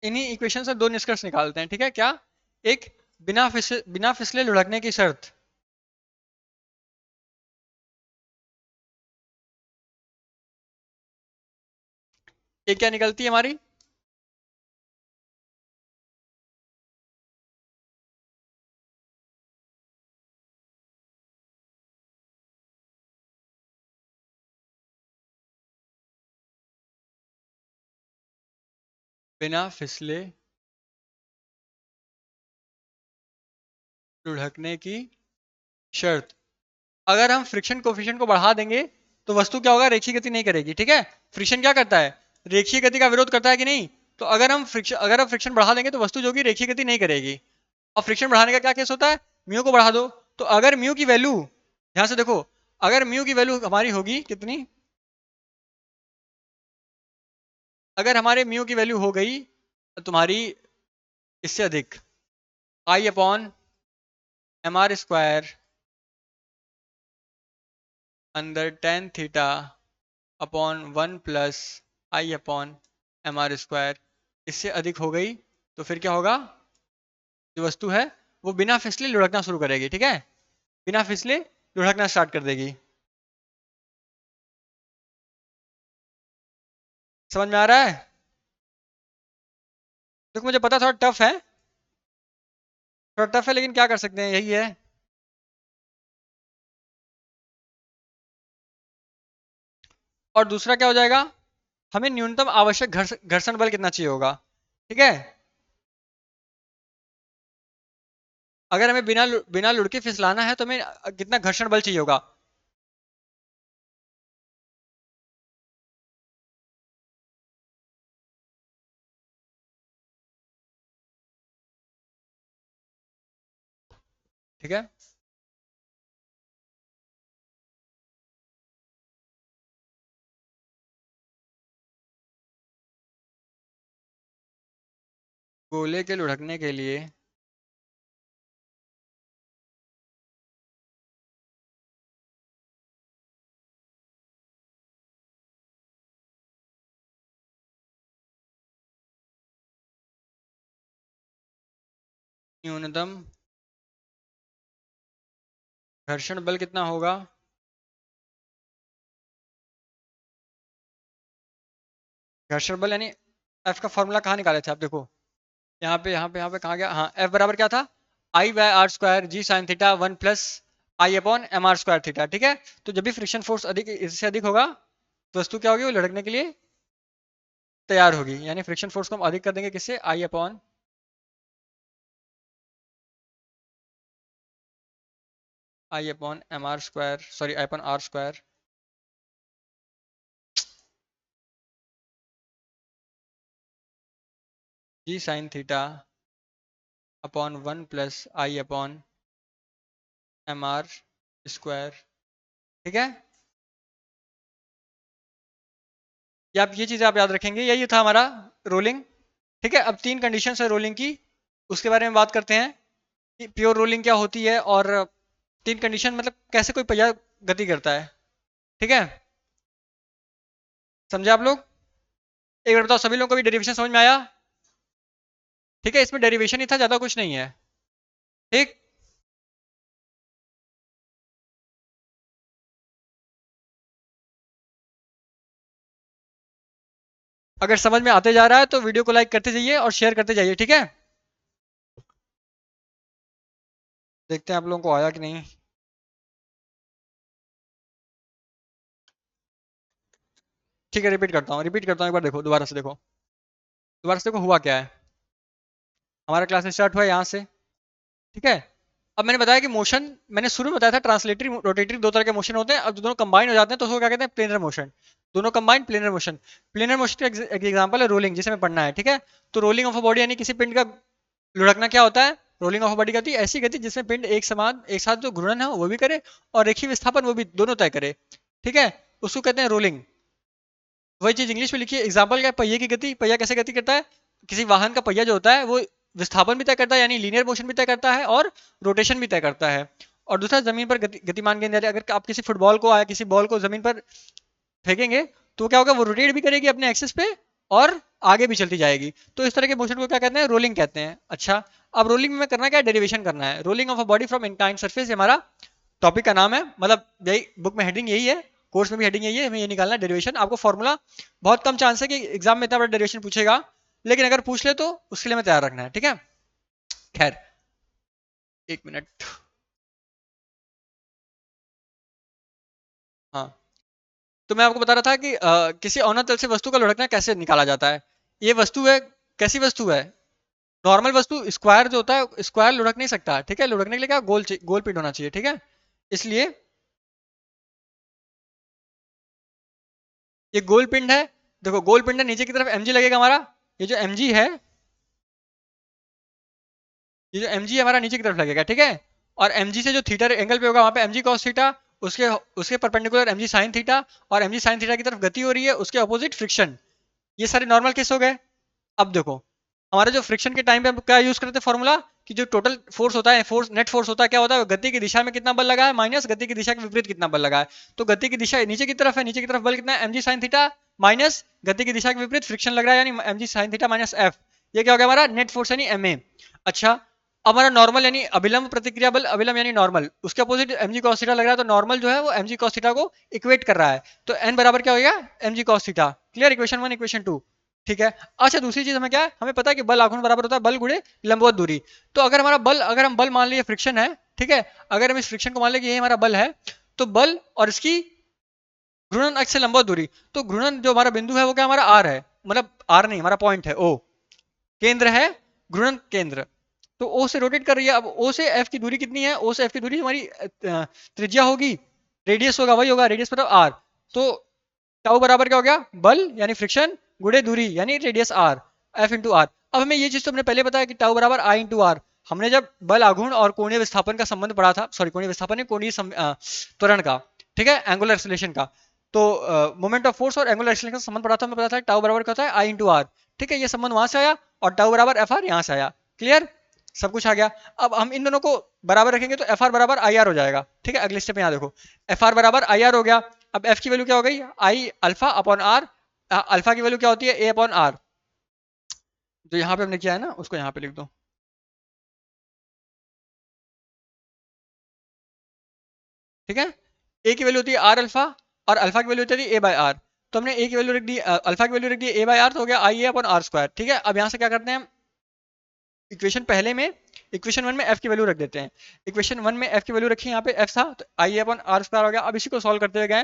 इन्हीं इक्वेशन से दो निष्कर्ष निकालते हैं। ठीक है, क्या, एक, बिना फिसले लुढ़कने की शर्त, एक क्या निकलती है हमारी, बिना फिसले लुढ़कने की शर्त। अगर हम फ्रिक्शन कोफिशिएंट को बढ़ा देंगे तो वस्तु क्या होगा, रेखीय गति नहीं करेगी। ठीक है, फ्रिक्शन क्या करता है, रेखीय गति का विरोध करता है कि नहीं। तो अगर हम फ्रिक्शन बढ़ा देंगे तो वस्तु जो कि रेखीय गति नहीं करेगी। और फ्रिक्शन बढ़ाने का क्या केस होता है, म्यू को बढ़ा दो। तो अगर म्यू की वैल्यू, ध्यान से देखो, अगर म्यू की वैल्यू हमारी होगी कितनी, अगर हमारे म्यू की वैल्यू हो गई तुम्हारी इससे अधिक, आई अपॉन एम आर स्क्वायर अंदर ten theta upon 1 + I upon M R square, इससे अधिक हो गई, तो फिर क्या होगा, जो वस्तु है वो बिना फिसले लुढ़कना शुरू करेगी। ठीक है, बिना फिसले लुढ़कना स्टार्ट कर देगी। समझ में आ रहा है। देखो मुझे पता थोड़ा टफ है, थोड़ा टफ है, लेकिन क्या कर सकते हैं, यही है। और दूसरा क्या हो जाएगा, हमें न्यूनतम आवश्यक घर्षण बल कितना चाहिए होगा। ठीक है, अगर हमें बिना लुढ़के फिसलाना है तो हमें कितना घर्षण बल चाहिए होगा। ठीक है, गोले के लुढ़कने के लिए न्यूनतम घर्षण बल कितना होगा। घर्षण बल यानी एफ का फॉर्मूला कहाँ निकाले थे आप, देखो यहाँ पे कहाँ गया, हाँ एफ बराबर क्या था, I by are square ji sine theta 1 + I upon M R square theta. ठीक है, तो जब भी फ्रिक्शन फोर्स अधिक, इससे अधिक होगा तो वस्तु क्या होगी, वो लुढ़कने के लिए तैयार होगी। यानी फ्रिक्शन फोर्स को हम अधिक कर देंगे किससे, I upon M R square, sorry I upon are square ji sine theta upon 1 + I upon M R square. ठीक है, ये चीजें आप याद रखेंगे, यही था हमारा रोलिंग। ठीक है, अब तीन कंडीशन है रोलिंग की, उसके बारे में बात करते हैं कि प्योर रोलिंग क्या होती है, और तीन कंडीशन मतलब कैसे कोई पहिया गति करता है। ठीक है, समझे आप लोग। एक बार बताओ, सभी लोगों को भी डेरिवेशन समझ में आया। ठीक है, इसमें डेरिवेशन ही था, ज्यादा कुछ नहीं है। ठीक, अगर समझ में आते जा रहा है तो वीडियो को लाइक करते जाइए और शेयर करते जाइए। ठीक है, देखते हैं आप लोगों को आया कि नहीं। ठीक है, रिपीट करता हूँ एक बार, देखो दोबारा से देखो हुआ क्या है। हमारा क्लास स्टार्ट हुआ यहाँ से। ठीक है, अब मैंने बताया कि मोशन, मैंने शुरू में बताया था ट्रांसलेटरी रोटेटरी दो तरह के मोशन होते हैं, अब दोनों कंबाइन हो जाते हैं तो उसको क्या कहते हैं, प्लेनर मोशन। दोनों combine planar motion. Planar motion का एक एग्जांपल है रोलिंग, जिसे हमें पढ़ना है। ठीक है, तो रोलिंग ऑफ अ बॉडी यानी किसी पिंड का लुढ़कना क्या होता है, रोलिंग ऑफ अ बॉडी गति ऐसी गति जिसमें पिंड एक साथ जो घूर्णन है वो भी करे और रेखीय विस्थापन वो भी दोनों तय करे। ठीक है, उसको कहते हैं रोलिंग। वही चीज इंग्लिश में लिखिए, एग्जाम्पल क्या है, पहिए की गति, पहिया कैसे गति करता है, किसी वाहन का पहिया जो होता है वो विस्थापन भी तय करता है, यानी लीनियर मोशन भी तय करता है और रोटेशन भी तय करता है। और दूसरा जमीन पर गतिमान गेंद, अगर आप किसी फुटबॉल को या किसी बॉल को जमीन पर फेंकेंगे तो क्या होगा, वो रोटेट भी करेगी अपने एक्सिस पे और आगे भी चलती जाएगी। तो इस तरह के मोशन को क्या कहते हैं, रोलिंग कहते हैं। अच्छा, अब रोलिंग में करना क्या है, डेरिवेशन करना है। Rolling of a body from inclined surface, हमारा टॉपिक का नाम है, मतलब यही बुक में हेडिंग यही है, कोर्स में भी हेडिंग यही है, हमें ये निकालना है डेरिवेशन। आपको फॉर्मूला, बहुत कम चांस है कि एग्जाम में इतना बड़ा डेरिवेशन पूछेगा, लेकिन अगर पूछ ले तो उसके लिए हमें तैयार रखना है। ठीक है, खैर, एक मिनट। हाँ, तो मैं आपको बता रहा था कि किसी अवनत तल से वस्तु का लुढ़कना कैसे निकाला जाता है। ये वस्तु है, कैसी वस्तु है? नॉर्मल वस्तु स्क्वायर जो होता है स्क्वायर लुढ़क नहीं सकता, ठीक है, लुढ़कने के लिए क्या गोल पिंड होना चाहिए, ठीक है। इसलिए ये गोल पिंड है, देखो गोल पिंड है, नीचे की तरफ mg लगेगा हमारा, ये जो mg है, ये जो mg है हमारा नीचे की तरफ लगेगा, ठीक है। और mg से जो थीटा एंगल पे होगा वहां पे mg cos थीटा, उसके उसके परपेंडिकुलर mg sin थीटा, और mg sin थीटा की तरफ गति हो रही है, उसके अपोजिट फ्रिक्शन। ये सारे नॉर्मल केस हो गए। अब देखो हमारे जो फ्रिक्शन के टाइम पे हम क्या यूज करते हैं फॉर्मूला, कि जो टोटल फोर्स होता है, फोर्स नेट फोर्स होता है, क्या होता है, गति की दिशा में कितना बल लगा है माइनस गति की दिशा के विपरीत कितना बल लगा है। तो गति की दिशा नीचे की तरफ है, नीचे की तरफ बल कितना है mg sin थीटा, माइनस गति की दिशा के विपरीत फ्रिक्शन लग रहा है यानी mg sin theta minus f। ये क्या हो गया हमारा नेट फोर्स यानी ma। अच्छा, अब हमारा नॉर्मल यानी अभिलंब प्रतिक्रिया बल, अभिलंब यानी नॉर्मल, उसके अपोजिट mg cos थीटा लग रहा है, तो नॉर्मल जो है वो mg cos थीटा को इक्वेट कर रहा है, तो n बराबर क्या हो गया mg cos theta. Clear, equation 1 equation 2, ठीक है। अच्छा, दूसरी चीज हमें क्या है, हमें पता है कि बल आघूर्ण बराबर होता है बल गुणे लंबवत दूरी। तो अगर हमारा बल, अगर हम बल मान लीजिए फ्रिक्शन है, ठीक है, अगर हम इस फ्रिक्शन को मान लें कि ये हमारा बल है, तो बल और इसकी घूर्णन अक्ष से लंबवत दूरी, तो घूर्णन जो हमारा बिंदु है वो क्या हमारा आर है, मतलब आर नहीं, हमारा पॉइंट है ओ, केंद्र है घूर्णन केंद्र। तो ओ से रोटेट कर रही है, अब ओ से एफ की दूरी कितनी है, ओ से एफ की दूरी हमारी त्रिज्या होगी, रेडियस होगा, वही होगा रेडियस मतलब आर। तो टाउ बराबर क्या हो गया, बल यानी फ्रिक्शन गुणे दूरी यानी radius r, f into r. अब हमें ये चीज तो हमने पहले बताया कि टाउ बराबर आई इंटू आर। हमने जब बल आघूर्ण और कोणीय विस्थापन का संबंध पढ़ा था, सॉरी कोणीय विस्थापन नहीं, कोणीय त्वरण का, ठीक है, एंगुलर एक्सेलरेशन का, तो मोमेंट ऑफ फोर्स और एंगुलर एक्सेलरेशन का संबंध पढ़ा था, हमें पता था टाउ बराबर क्या होता है आई इंटू आर, ठीक है, ये संबंध वहां से आया, और टाउ बराबर एफ आर यहाँ से आया। क्लियर, सब कुछ आ गया। अब हम इन दोनों को बराबर रखेंगे तो एफ आर बराबर आई आर हो जाएगा, ठीक है। अगले स्टेप में यहाँ देखो, एफ आर बराबर आई आर हो गया। अब एफ की वैल्यू क्या हो गई, I alpha upon r, alpha की वैल्यू क्या होती है ए अपॉन आर, जो यहाँ पे हमने किया है ना उसको यहाँ पे लिख दो, ठीक है। ए की वैल्यू होती है आर अल्फा, और अल्फा की वैल्यू होती है ए बाय आर। तो हमने ए की वैल्यू रख दी, अल्फा की वैल्यू रख दी ए बाय आर, तो हो गया आई ए अपॉन आर स्क्वायर, ठीक है। अब यहाँ से क्या करते हैं, इक्वेशन पहले में, इक्वेशन वन में एफ की वैल्यू रख देते हैं। इक्वेशन वन में एफ की वैल्यू रखी, यहाँ पे एफ था, तो आई ए अपॉन आर स्क्वायर हो गया। अब इसी को सॉल्व करते हुए गए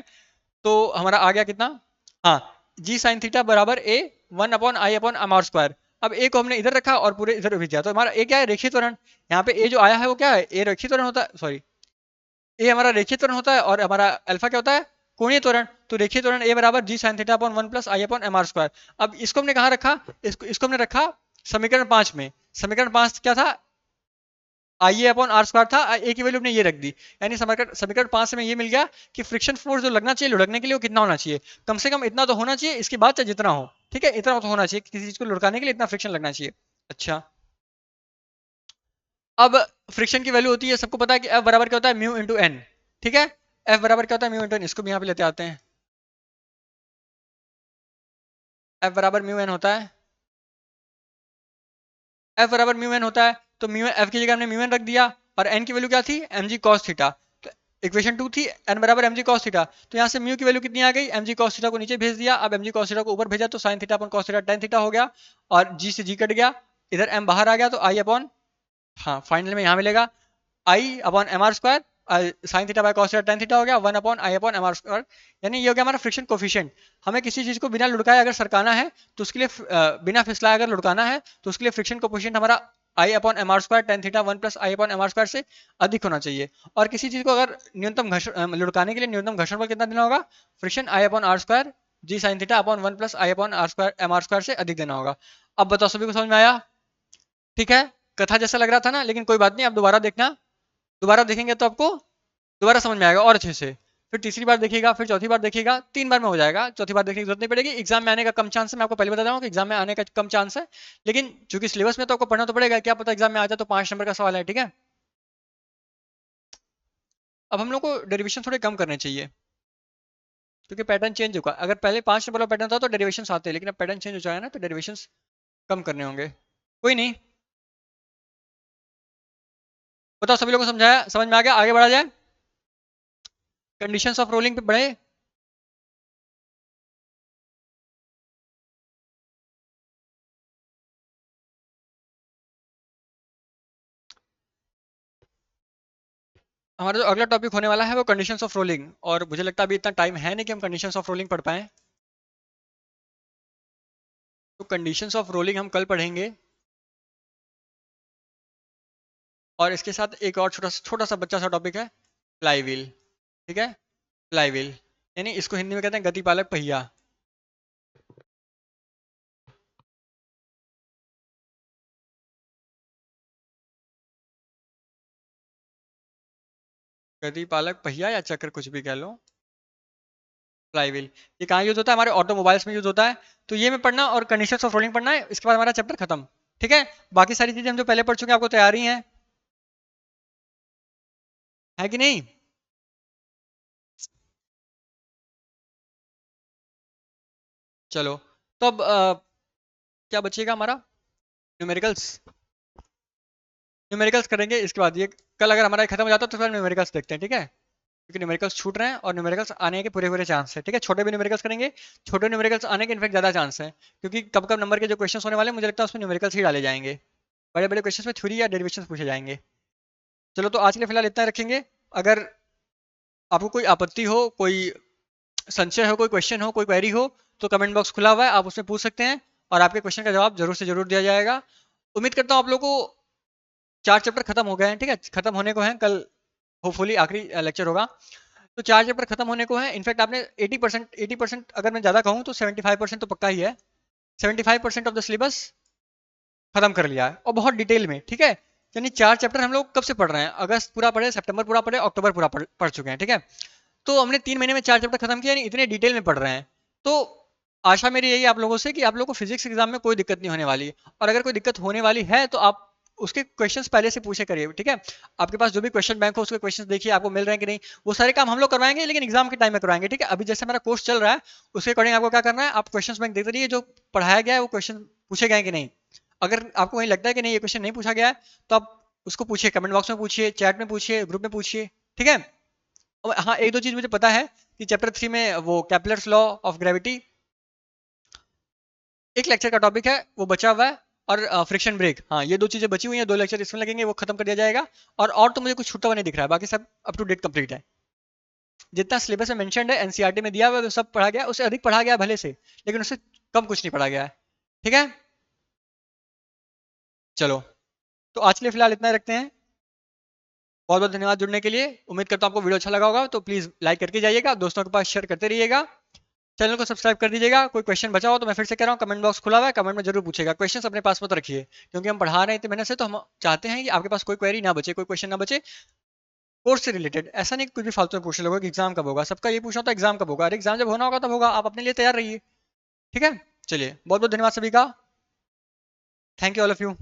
तो हमारा आ गया कितना, हाँ, जी साइन थीटा बराबर A one upon I upon M R square. अब ए को हमने इधर रखा और पूरे इधर भेज दिया, तो हमारा ए क्या है, रेखीय त्वरण। यहाँ पे ए जो आया है वो क्या है, ए रेखीय त्वरण होता है, सॉरी, ए हमारा रेखीय त्वरण होता है, और हमारा अल्फा क्या होता है, कोणीय त्वरण। तो रेखीय त्वरण ए बराबर G sine theta upon one plus I upon M R square. अब इसको हमने कहाँ रखा, इसको हमने रखा समीकरण 5 में। समीकरण 5 क्या था, आई ए अपॉन आर स्क्वायर था, ए की वैल्यू हमने ये रख दी, यानी समीकरण समीकरण 5 से हमें ये मिल गया कि फ्रिक्शन फोर्स जो लगना चाहिए लुढ़कने के लिए वो कितना होना चाहिए, कम से कम इतना तो होना चाहिए, इसके बाद चाहे जितना हो, ठीक है, इतना तो होना चाहिए, किसी चीज को लुढ़काने के लिए इतना फ्रिक्शन लगना चाहिए। अच्छा, अब फ्रिक्शन की वैल्यू होती है, सबको पता है कि एफ बराबर क्या होता है, म्यू इंटू एन, ठीक है। एफ बराबर क्या होता है, म्यू इंटू एन, इसको भी यहाँ पे लेते आते हैं। एफ बराबर म्यू एन होता है, एफ बराबर म्यू एन होता है, तो म्यू एफ की जगह हमने म्यू एन रख दिया, और एन की वैल्यू क्या थी, एम जी कॉस थीटा। तो इक्वेशन 2 थी एन बराबर एम जी कॉस थीटा, तो यहाँ से म्यू की वैल्यू कितनी आ गई, एम जी कॉस थीटा को नीचे भेज दिया, अब एम जी कॉस थीटा को ऊपर भेजा, तो sign theta upon cos theta tan theta हो गया, और जी से जी कट गया, इधर एम बाहर आ गया, तो आई अपॉन, हाँ फाइनल में यहाँ मिलेगा I upon M R square, sine theta by cos theta tan theta हो गया, one upon I upon M R square. यानी ये हो गया हमारा फ्रिक्शन कोफिशिएंट। हमें किसी चीज को बिना लुढ़काए अगर सरकाना है तो उसके लिए बिना फिसलाए अगर लुढ़काना है तो उसके लिए फ्रिक्शन कोफिशिएंट हमारा I upon M R square tan theta one plus I upon M R square से अधिक होना चाहिए। और किसी चीज को अगर न्यूनतम घर्षण लुढ़काने के लिए न्यूनतम घर्षण बल कितना देना होगा, friction I upon are square ji sine theta upon one plus I upon are square m are square से अधिक देना होगा। अब बताओ सभी को समझ में आया, ठीक है। कथा जैसा लग रहा था ना, लेकिन कोई बात नहीं, आप दोबारा देखना, दोबारा देखेंगे तो आपको दोबारा समझ में आएगा और अच्छे से। फिर तीसरी बार देखिएगा, फिर चौथी बार देखिएगा, 3 बार में हो जाएगा, चौथी बार देखने की जरूरत नहीं पड़ेगी। एग्जाम में आने का कम चांस है, मैं आपको पहले बता रहा हूँ कि एग्जाम में आने का कम चांस है, लेकिन चूंकि सिलेबस में तो आपको पढ़ना तो पड़ेगा, क्या पता एग्जाम में आ जाए तो 5 नंबर का सवाल है, ठीक है। अब हम लोग को डेरिवेशन थोड़े कम करने चाहिए, क्योंकि पैटर्न चेंज होगा। अगर पहले 5 नंबर का पैटर्न था तो डेरिवेशन आते हैं, लेकिन अब पैटर्न चेंज हो जाएगा ना, तो डेरिवेशन कम करने होंगे। कोई नहीं, बताओ सभी लोगों को समझाया, समझ में आ गया, आगे बढ़ा जाए। कंडीशंस ऑफ रोलिंग पे बढ़े। हमारा जो अगला टॉपिक होने वाला है वो कंडीशंस ऑफ रोलिंग, और मुझे लगता है अभी इतना टाइम है नहीं कि हम कंडीशंस ऑफ रोलिंग पढ़ पाए। तो कंडीशंस ऑफ रोलिंग हम कल पढ़ेंगे, और इसके साथ एक और छोटा सा बच्चा सा टॉपिक है, फ्लाई व्हील। ठीक है, फ्लाई व्हील यानी इसको हिंदी में कहते हैं गतिपालक पहिया। गतिपालक पहिया या चक्र कुछ भी कह लो, फ्लाई व्हील। ये कहाँ यूज होता है? हमारे ऑटोमोबाइल्स में यूज होता है। तो ये में पढ़ना और कंडीशंस ऑफ रोलिंग पढ़ना है, इसके बाद हमारा चैप्टर खत्म। ठीक है, बाकी सारी चीजें हम जो पहले पढ़ चुके हैं आपको तैयार ही है कि नहीं? चलो, तो अब क्या बचेगा हमारा? न्यूमेरिकल्स। न्यूमेरिकल्स करेंगे इसके बाद। ये कल अगर हमारा खत्म हो जाता है तो फिर न्यूमेरिकल्स देखते हैं, ठीक है? क्योंकि न्यूमेरिकल्स छूट रहे हैं और न्यूमेरिकल्स आने के पूरे पूरे चांस है। ठीक है, छोटे भी न्यूमेरिकल्स करेंगे, छोटे न्यूमेरिकल्स आने के इनफेक्ट ज्यादा चांस है, क्योंकि कब कब नंबर के जो क्वेश्चन होने वाले हैं मुझे लगता है उसमें न्यूमेरिकल्स ही डाले जाएंगे। बड़े बड़े क्वेश्चन में थ्योरी या डेरिवेशन पूछे जाएंगे। चलो, तो आज के लिए फिलहाल इतना रखेंगे। अगर आपको कोई आपत्ति हो, कोई संशय हो, कोई क्वेश्चन हो, कोई क्वेरी हो, तो कमेंट बॉक्स खुला हुआ है, आप उसमें पूछ सकते हैं और आपके क्वेश्चन का जवाब जरूर से जरूर दिया जाएगा। उम्मीद करता हूँ आप लोगों को 4 चैप्टर खत्म हो गए हैं। ठीक है, खत्म होने को हैं, कल होपफुली आखिरी लेक्चर होगा। तो 4 चैप्टर खत्म होने को हैं। इनफैक्ट आपने 80% अगर मैं ज्यादा कहूँ तो 75% तो पक्का ही है। 75% ऑफ द सिलेबस खत्म कर लिया है और बहुत डिटेल में। ठीक है, यानी 4 चैप्टर हम लोग कब से पढ़ रहे हैं? अगस्त पूरा पढ़े, सितंबर पूरा पढ़े, अक्टूबर पूरा पढ़ चुके हैं। ठीक है, तो हमने 3 महीने में 4 चैप्टर खत्म किया, यानी इतने डिटेल में पढ़ रहे हैं। तो आशा मेरी यही है आप लोगों से कि आप लोगों को फिजिक्स एग्जाम में कोई दिक्कत नहीं होने वाली, और अगर कोई दिक्कत होने वाली है तो आप उसके क्वेश्चंस पहले से पूछे करिए। ठीक है, आपके पास जो भी क्वेश्चन बैंक हो उसके क्वेश्चंस देखिए आपको मिल रहे हैं कि नहीं। वो सारे काम हम लोग करवाएंगे लेकिन एग्जाम के टाइम में करवाएंगे। ठीक है, अभी जैसे हमारा कोर्स चल रहा है उसके अकॉर्डिंग आपको क्या करना है, आप क्वेश्चन बैंक देखते रहिए, जो पढ़ाया गया है वो क्वेश्चन पूछे गए कि नहीं। अगर आपको वहीं लगता है कि नहीं ये क्वेश्चन नहीं पूछा गया है, तो आप उसको पूछिए, कमेंट बॉक्स में पूछिए, चैट में पूछिए, ग्रुप में पूछिए। ठीक है, और हाँ, एक दो चीज मुझे पता है कि चैप्टर 3 में वो कैपलर्स लॉ ऑफ ग्रेविटी एक लेक्चर का टॉपिक है, वो बचा हुआ है, और फ्रिक्शन ब्रेक। हाँ, ये 2 चीजें बची हुई हैं, 2 लेक्चर इसमें लगेंगे, वो खत्म कर दिया जाएगा। और तो मुझे कुछ छूटा हुआ नहीं दिख रहा है, बाकी सब अप टू डेट कंप्लीट है। जितना सिलेबस में मेंशन्ड है, एनसीईआरटी में दिया हुआ है, वो सब पढ़ा गया, उससे अधिक पढ़ा गया भले से, लेकिन उससे कम कुछ नहीं पढ़ा गया है। ठीक है, चलो, तो आज के लिए फिलहाल इतना ही रखते हैं। बहुत बहुत धन्यवाद जुड़ने के लिए। उम्मीद करता हूँ आपको वीडियो अच्छा लगा होगा, तो प्लीज लाइक करके जाइएगा, दोस्तों के पास शेयर करते रहिएगा, चैनल को सब्सक्राइब कर दीजिएगा। कोई क्वेश्चन बचा हो तो मैं फिर से कह रहा हूँ, कमेंट बॉक्स खुला हुआ है, कमेंट में जरूर पूछेगा। क्वेश्चन अपने पास मत रखिए, क्योंकि हम पढ़ा रहे हैं इतने महीने से, तो हम चाहते हैं कि आपके पास कोई क्वेरी ना बचे, कोई क्वेश्चन ना बचे कोर्स से रिलेटेड। ऐसा नहीं कि कुछ भी फालतू में पूछ लोगों कि एग्जाम कब होगा, सबका ये पूछना होता है एग्जाम कब होगा। अरे एग्जाम जब होना होगा तब होगा, आप अपने लिए तैयार रहिए। ठीक है, चलिए, बहुत बहुत धन्यवाद सभी का। Thank you all of you.